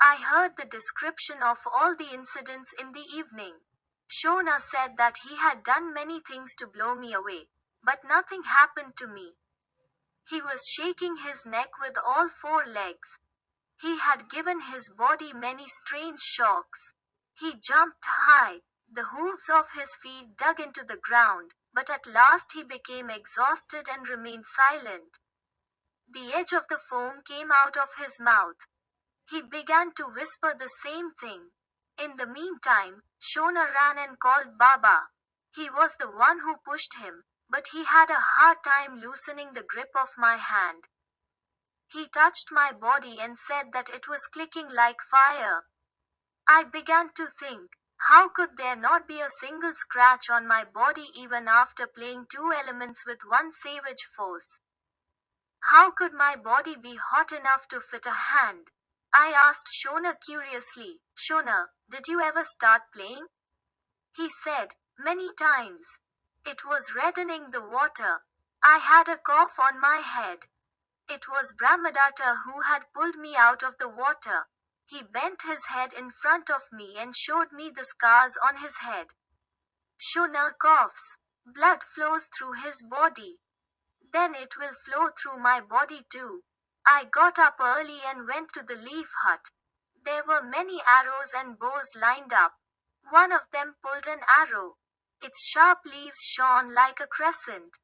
I heard the description of all the incidents in the evening. Shona said that he had done many things to blow me away, but nothing happened to me. He was shaking his neck with all four legs. He had given his body many strange shocks. He jumped high. The hooves of his feet dug into the ground, but at last he became exhausted and remained silent. The edge of the foam came out of his mouth. He began to whisper the same thing. In the meantime, Shona ran and called Baba. He was the one who pushed him, but he had a hard time loosening the grip of my hand. He touched my body and said that it was clicking like fire. I began to think, how could there not be a single scratch on my body even after playing two elements with one savage force? How could my body be hot enough to fit a hand? I asked Shona curiously, Shona, did you ever start playing? He said, many times. It was reddening the water. I had a cough on my head. It was Brahmadatta who had pulled me out of the water. He bent his head in front of me and showed me the scars on his head. Shona coughs. Blood flows through his body. Then it will flow through my body too. I got up early and went to the leaf hut. There were many arrows and bows lined up. One of them pulled an arrow. Its sharp leaves shone like a crescent.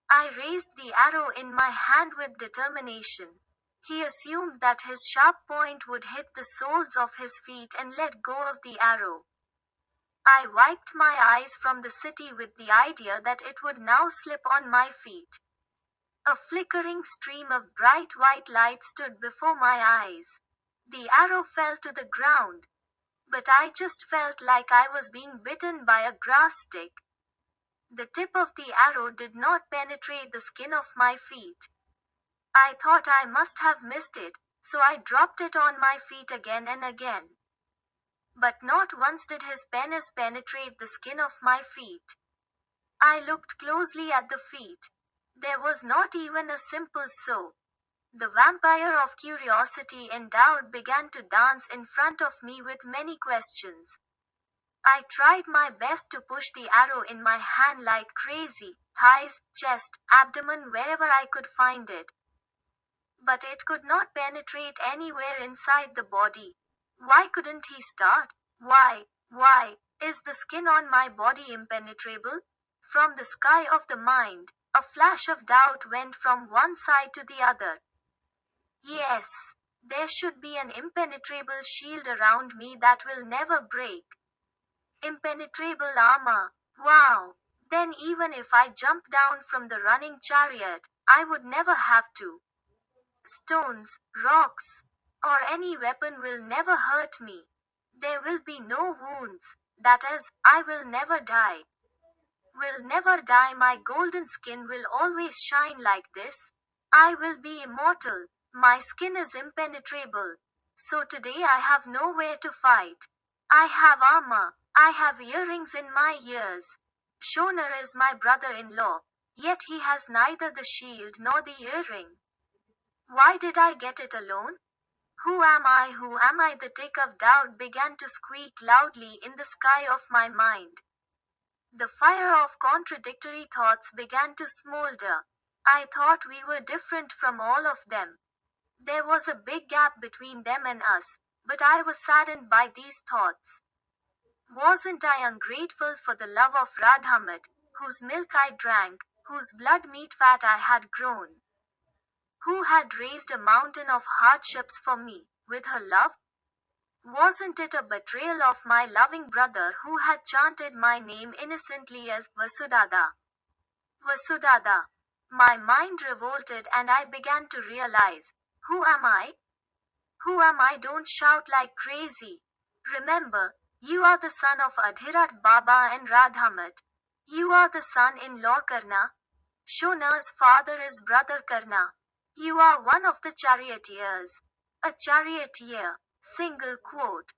I raised the arrow in my hand with determination. He assumed that his sharp point would hit the soles of his feet and let go of the arrow. I wiped my eyes from the city with the idea that it would now slip on my feet. A flickering stream of bright white light stood before my eyes. The arrow fell to the ground, but I just felt like I was being bitten by a grass stick. The tip of the arrow did not penetrate the skin of my feet. I thought I must have missed it, so I dropped it on my feet again and again. But not once did his penis penetrate the skin of my feet. I looked closely at the feet. There was not even a simple soul. The vampire of curiosity endowed began to dance in front of me with many questions. I tried my best to push the arrow in my hand like crazy, thighs, chest, abdomen, wherever I could find it. But it could not penetrate anywhere inside the body. Why couldn't he start? Why, is the skin on my body impenetrable? From the sky of the mind, a flash of doubt went from one side to the other. Yes, there should be an impenetrable shield around me that will never break. Impenetrable armor. Wow! Then even if I jump down from the running chariot, I would never have to. Stones, rocks, or any weapon will never hurt me. There will be no wounds. That is, I will never die. Will never die. My golden skin will always shine like this. I will be immortal. My skin is impenetrable. So today I have nowhere to fight. I have armor. I have earrings in my ears. Shoner is my brother-in-law, yet he has neither the shield nor the earring. Why did I get it alone? Who am I? Who am I? The tick of doubt began to squeak loudly in the sky of my mind. The fire of contradictory thoughts began to smolder. I thought we were different from all of them. There was a big gap between them and us, but I was saddened by these thoughts. Wasn't I ungrateful for the love of Radhamat, whose milk I drank, whose blood meat fat I had grown? Who had raised a mountain of hardships for me, with her love? Wasn't it a betrayal of my loving brother who had chanted my name innocently as Vasudada? Vasudada. My mind revolted and I began to realize, who am I? Who am I? Don't shout like crazy. Remember, you are the son of Adhirat Baba and Radhamat. You are the son-in-law Karna. Shona's father is brother Karna. You are one of the charioteers. A charioteer. Single quote.